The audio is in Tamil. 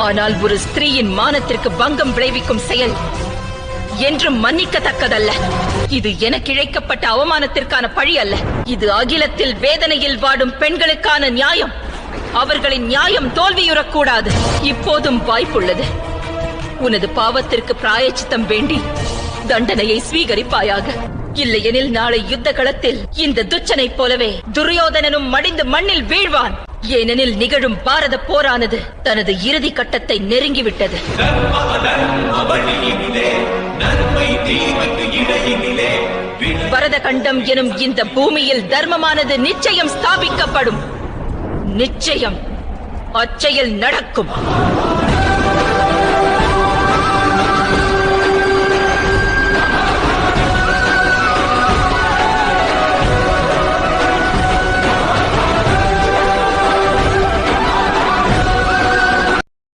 ஆனால் ஒரு ஸ்திரீயின் மானத்திற்கு பங்கம் விளைவிக்கும் செயல் என்றும் மன்னிக்கத்தக்கதல்ல. இது எனக்கு இழைக்கப்பட்ட அவமானத்திற்கான பழி அல்ல. இது அகிலத்தில் வேதனையில் வாடும் பெண்களுக்கான நியாயம். அவர்களின் நியாயம் தோல்வியுறக்கூடாது. இப்போதும் வாய்ப்புள்ளது. உனது பாவத்திற்கு பிராயச்சித்தம் வேண்டி தண்டனையை ஸ்வீகரிப்பாயாக. இல்லையெனில் நாளை யுத்த களத்தில் இந்த துச்சனை போலவே துரியோதனனும் மடிந்து மண்ணில் வீழ்வான். ஏனெனில் நிகழும் பாரத போரானது தனது இறுதி கட்டத்தை நெருங்கிவிட்டது. பரத கண்டம் எனும் இந்த பூமியில் தர்மமானது நிச்சயம் ஸ்தாபிக்கப்படும். நிச்சயம் அச்செயல் நடக்கும்.